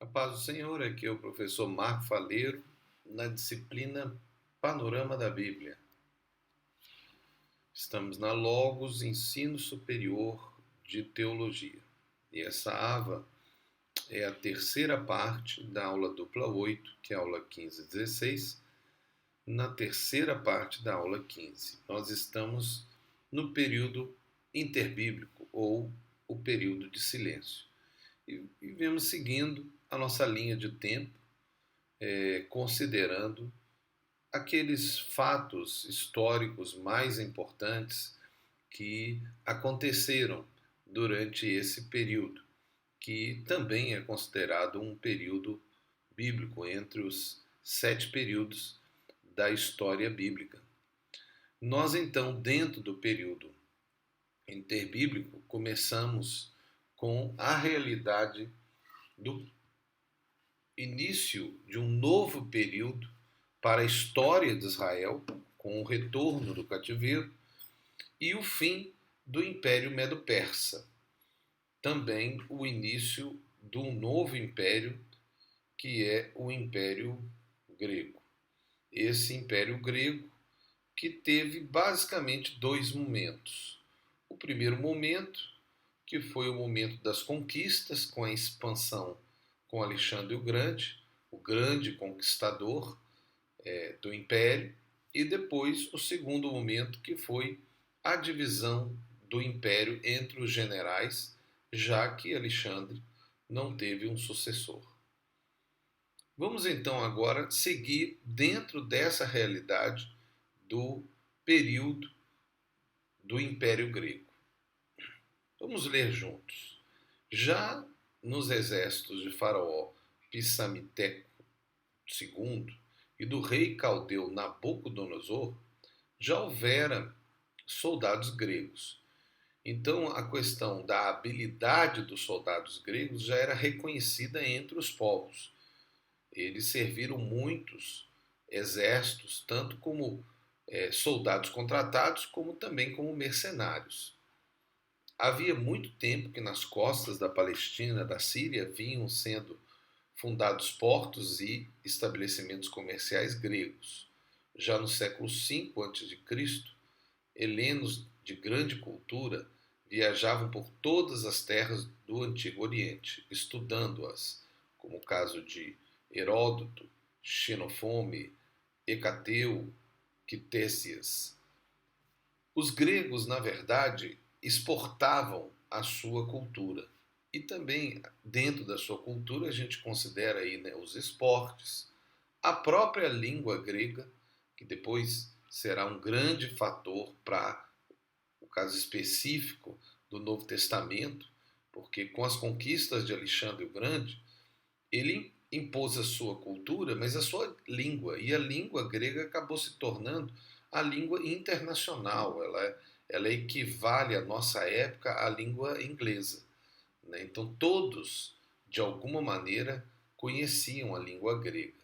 A paz do Senhor, aqui é o professor Marco Faleiro, na disciplina Panorama da Bíblia. Estamos na Logos Ensino Superior de Teologia. E essa AVA é a terceira parte da aula dupla 8, que é a aula 15 e 16, na terceira parte da aula 15. Nós estamos no período interbíblico, ou o período de silêncio. E vemos seguindo a nossa linha de tempo, considerando aqueles fatos históricos mais importantes que aconteceram durante esse período, que também é considerado um período bíblico, entre os 7 períodos da história bíblica. Nós, então, dentro do período interbíblico, começamos com a realidade do início de um novo período para a história de Israel, com o retorno do cativeiro, e o fim do Império Medo-Persa. Também o início de um novo império, que é o Império Grego. Esse Império Grego que teve basicamente dois momentos. O primeiro momento, que foi o momento das conquistas, com a expansão com Alexandre o grande conquistador do Império, e depois o segundo momento, que foi a divisão do Império entre os generais, já que Alexandre não teve um sucessor. Vamos então agora seguir dentro dessa realidade do período do Império Grego. Vamos ler juntos. Já nos exércitos de Faraó Psamiteco II e do rei caldeu Nabucodonosor, já houvera soldados gregos. Então a questão da habilidade dos soldados gregos já era reconhecida entre os povos. Eles serviram muitos exércitos, tanto como soldados contratados, como também como mercenários. Havia muito tempo que nas costas da Palestina, da Síria, vinham sendo fundados portos e estabelecimentos comerciais gregos. Já no século V a.C., helenos de grande cultura viajavam por todas as terras do Antigo Oriente, estudando-as, como o caso de Heródoto, Xenofome, Hecateu, Quitésias. Os gregos, na verdade, exportavam a sua cultura. E também, dentro da sua cultura, a gente considera aí, né, os esportes, a própria língua grega, que depois será um grande fator para o caso específico do Novo Testamento, porque com as conquistas de Alexandre o Grande, ele impôs a sua cultura, mas a sua língua. E a língua grega acabou se tornando a língua internacional. Ela equivale à nossa época à língua inglesa. Né? Então todos, de alguma maneira, conheciam a língua grega.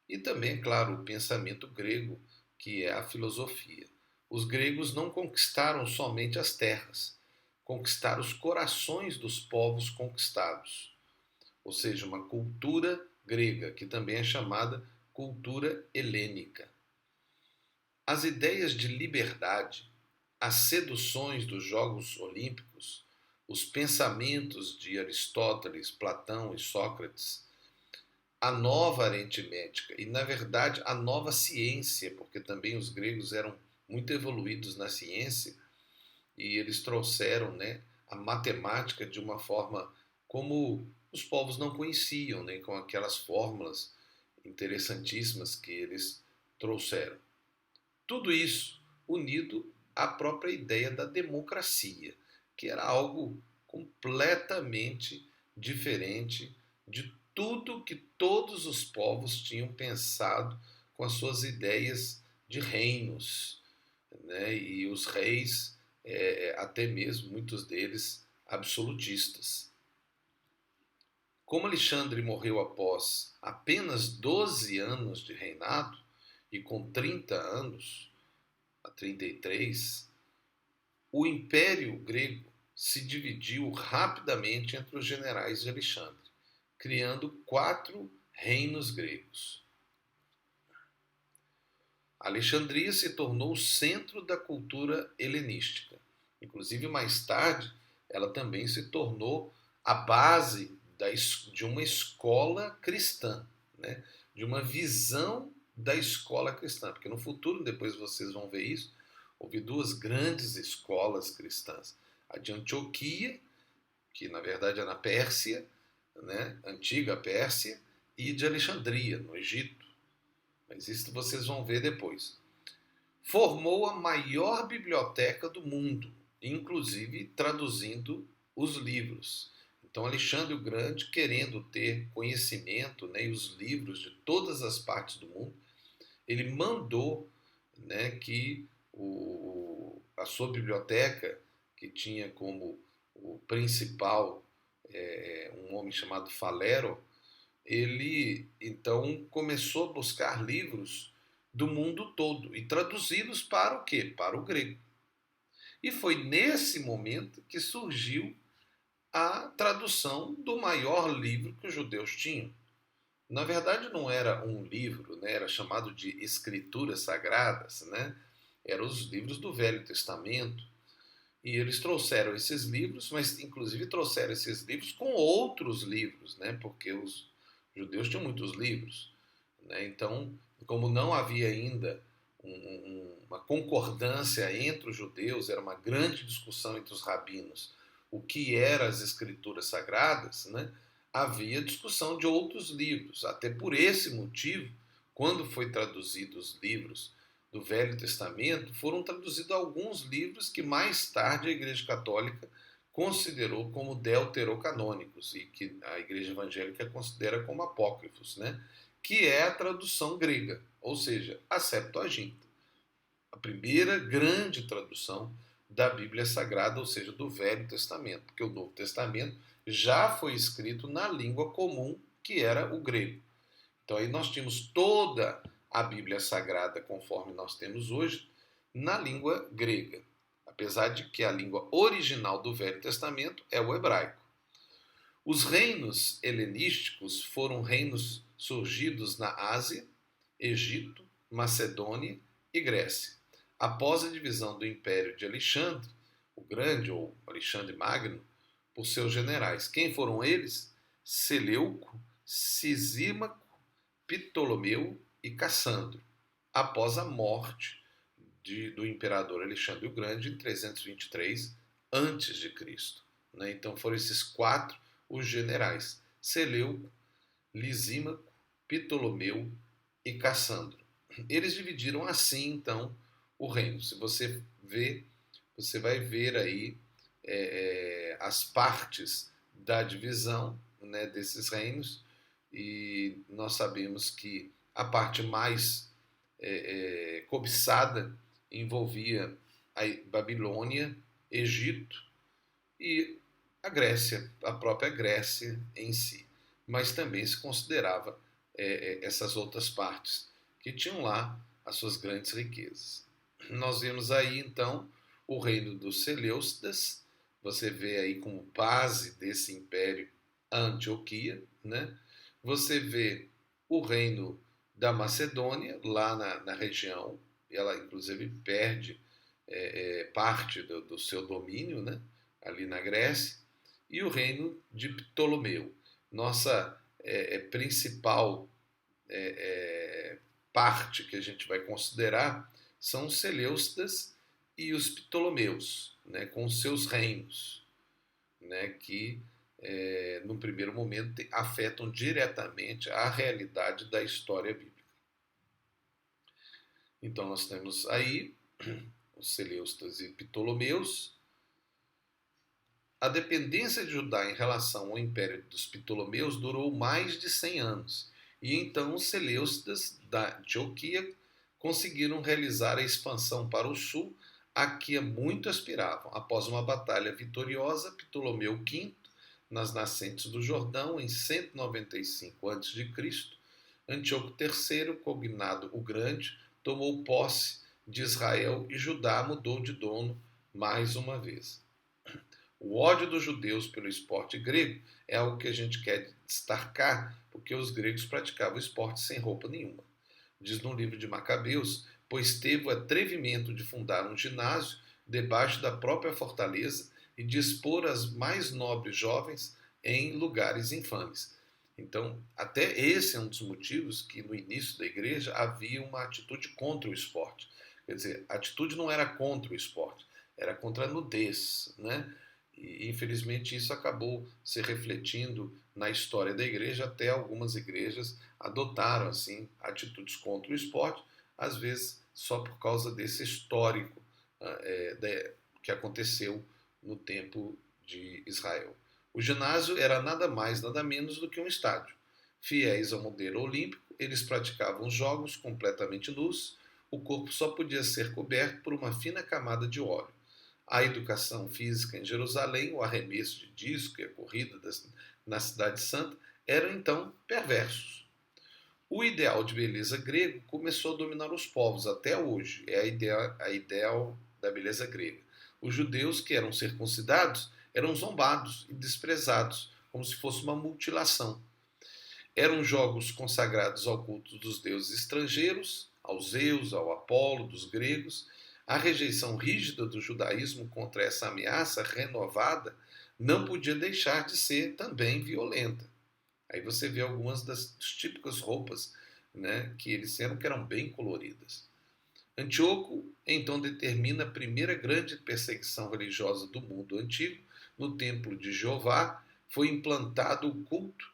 E também, é claro, o pensamento grego, que é a filosofia. Os gregos não conquistaram somente as terras, conquistaram os corações dos povos conquistados. Ou seja, uma cultura grega, que também é chamada cultura helênica. As ideias de liberdade, as seduções dos Jogos Olímpicos, os pensamentos de Aristóteles, Platão e Sócrates, a nova aritmética e, na verdade, a nova ciência, porque também os gregos eram muito evoluídos na ciência e eles trouxeram, né, a matemática de uma forma como os povos não conheciam, né, com aquelas fórmulas interessantíssimas que eles trouxeram. Tudo isso unido à própria ideia da democracia, que era algo completamente diferente de tudo que todos os povos tinham pensado com as suas ideias de reinos, né? E os reis, até mesmo muitos deles absolutistas. Como Alexandre morreu após apenas 12 anos de reinado, e com 30 anos, a 33, o Império Grego se dividiu rapidamente entre os generais de Alexandre. criando 4 reinos gregos. Alexandria se tornou o centro da cultura helenística. Inclusive, mais tarde, ela também se tornou a base de uma escola cristã, né? De uma visão da escola cristã. Porque no futuro, depois vocês vão ver isso, houve 2 grandes escolas cristãs. A de Antioquia, que na verdade é na Pérsia, né? Antiga Pérsia, e de Alexandria, no Egito. Mas isso vocês vão ver depois. Formou a maior biblioteca do mundo, inclusive traduzindo os livros. Então, Alexandre o Grande, querendo ter conhecimento, né, e os livros de todas as partes do mundo, ele mandou, né, que a sua biblioteca, que tinha como o principal um homem chamado Falero, ele então começou a buscar livros do mundo todo e traduzi-los para o quê? Para o grego. E foi nesse momento que surgiu a tradução do maior livro que os judeus tinham. Na verdade, não era um livro, né? Era chamado de Escrituras Sagradas, né? Eram os livros do Velho Testamento. E eles trouxeram esses livros, mas inclusive trouxeram esses livros com outros livros, né? Porque os judeus tinham muitos livros, né? Então, como não havia ainda uma concordância entre os judeus, era uma grande discussão entre os rabinos o que eram as escrituras sagradas, né? Havia discussão de outros livros. Até por esse motivo, quando foi traduzidos os livros do Velho Testamento, foram traduzidos alguns livros que mais tarde a Igreja Católica considerou como deuterocanônicos e que a Igreja Evangélica considera como apócrifos, né? Que é a tradução grega, ou seja, a Septuaginta. A primeira grande tradução da Bíblia Sagrada, ou seja, do Velho Testamento, porque o Novo Testamento já foi escrito na língua comum, que era o grego. Então aí nós tínhamos toda a Bíblia Sagrada, conforme nós temos hoje, na língua grega, apesar de que a língua original do Velho Testamento é o hebraico. Os reinos helenísticos foram reinos surgidos na Ásia, Egito, Macedônia e Grécia. Após a divisão do Império de Alexandre, o Grande, ou Alexandre Magno, por seus generais. Quem foram eles? Seleuco, Cisímaco, Ptolomeu e Cassandro, após a morte do imperador Alexandre o Grande em 323 a.C. Então foram esses 4 os generais: Seleuco, Lisímaco, Ptolomeu e Cassandro. Eles dividiram assim, então, o reino. Se você vê, você vai ver aí as partes da divisão, né, desses reinos, e nós sabemos que a parte mais cobiçada envolvia a Babilônia, Egito e a Grécia, a própria Grécia em si. Mas também se considerava essas outras partes que tinham lá as suas grandes riquezas. Nós vemos aí então o reino dos Seleucidas. Você vê aí como base desse império a Antioquia, né? Você vê o reino da Macedônia, lá na região, ela inclusive perde parte do seu domínio, né? Ali na Grécia, e o reino de Ptolomeu. Nossa principal parte que a gente vai considerar são os Seleucidas e os Ptolomeus, né, com seus reinos, né, que no primeiro momento afetam diretamente a realidade da história bíblica. Então nós temos aí os Seleucidas e Ptolomeus. A dependência de Judá em relação ao império dos Ptolomeus durou mais de 100 anos, e então os Seleucidas da Antioquia conseguiram realizar a expansão para o sul a que muito aspiravam. Após uma batalha vitoriosa, Ptolomeu V, nas nascentes do Jordão, em 195 a.C., Antíoco III, cognado o Grande, tomou posse de Israel e Judá mudou de dono mais uma vez. O ódio dos judeus pelo esporte grego é algo que a gente quer destacar porque os gregos praticavam esporte sem roupa nenhuma. Diz no livro de Macabeus, pois teve o atrevimento de fundar um ginásio debaixo da própria fortaleza e de expor as mais nobres jovens em lugares infames. Então, até esse é um dos motivos que no início da igreja havia uma atitude contra o esporte. Quer dizer, a atitude não era contra o esporte, era contra a nudez, né? E infelizmente isso acabou se refletindo na história da igreja, até algumas igrejas adotaram assim atitudes contra o esporte, às vezes só por causa desse histórico que aconteceu no tempo de Israel. O ginásio era nada mais, nada menos do que um estádio. Fiéis ao modelo olímpico, eles praticavam os jogos completamente nus, o corpo só podia ser coberto por uma fina camada de óleo. A educação física em Jerusalém, o arremesso de disco e a corrida na Cidade Santa eram então perversos. O ideal de beleza grego começou a dominar os povos até hoje, é a ideal da beleza grega. Os judeus que eram circuncidados eram zombados e desprezados, como se fosse uma mutilação. Eram jogos consagrados ao culto dos deuses estrangeiros, ao Zeus, ao Apolo, dos gregos. A rejeição rígida do judaísmo contra essa ameaça renovada não podia deixar de ser também violenta. Aí você vê algumas das típicas roupas, né, que eles tinham, que eram bem coloridas. Antíoco então determina a primeira grande perseguição religiosa do mundo antigo. No templo de Jeová foi implantado o culto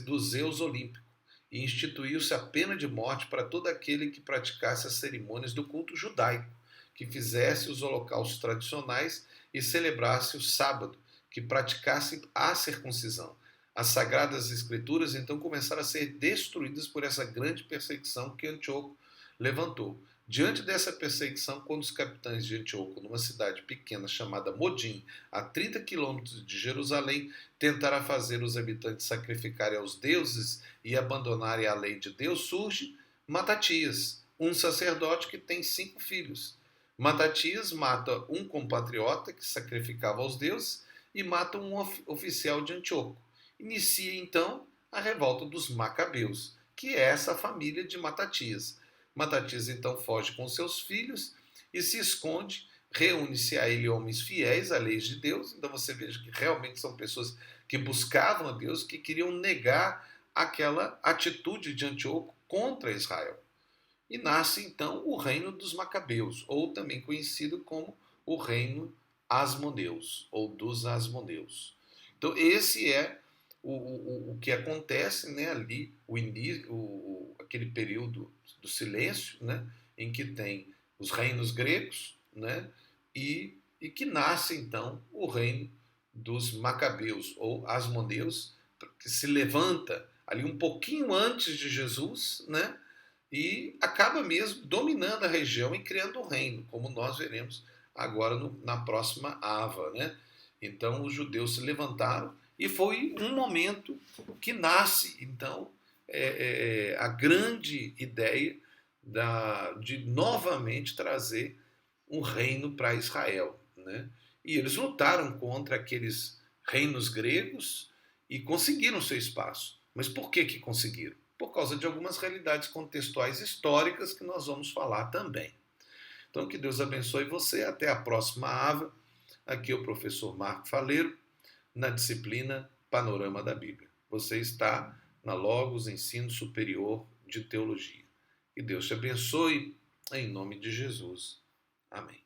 do Zeus olímpico e instituiu-se a pena de morte para todo aquele que praticasse as cerimônias do culto judaico, que fizesse os holocaustos tradicionais e celebrasse o sábado, que praticasse a circuncisão. As sagradas escrituras então começaram a ser destruídas por essa grande perseguição que Antíoco levantou. Diante dessa perseguição, quando os capitães de Antíoco, numa cidade pequena chamada Modim, a 30 quilômetros de Jerusalém, tentaram fazer os habitantes sacrificarem aos deuses e abandonarem a lei de Deus, surge Matatias, um sacerdote que tem 5 filhos. Matatias mata um compatriota que sacrificava aos deuses e mata um oficial de Antíoco. Inicia então a revolta dos Macabeus, que é essa família de Matatias. Matatias então foge com seus filhos e se esconde, reúne-se a ele homens fiéis à lei de Deus. Então você veja que realmente são pessoas que buscavam a Deus, que queriam negar aquela atitude de Antíoco contra Israel. E nasce então o reino dos Macabeus, ou também conhecido como o reino Asmoneus, ou dos Asmoneus. Então esse é o que acontece, né, ali, aquele período do silêncio, né, em que tem os reinos gregos, né, e que nasce então o reino dos Macabeus ou Asmoneus, que se levanta ali um pouquinho antes de Jesus, né, e acaba mesmo dominando a região e criando um reino, como nós veremos agora na próxima Ava, né? Então os judeus se levantaram e foi um momento que nasce, então, a grande ideia de novamente trazer um reino para Israel, né? E eles lutaram contra aqueles reinos gregos e conseguiram seu espaço. Mas por que conseguiram? Por causa de algumas realidades contextuais históricas que nós vamos falar também. Então, que Deus abençoe você. Até a próxima Ava. Aqui é o professor Marco Faleiro, na disciplina Panorama da Bíblia. Você está na Logos Ensino Superior de Teologia. Que Deus te abençoe, em nome de Jesus. Amém.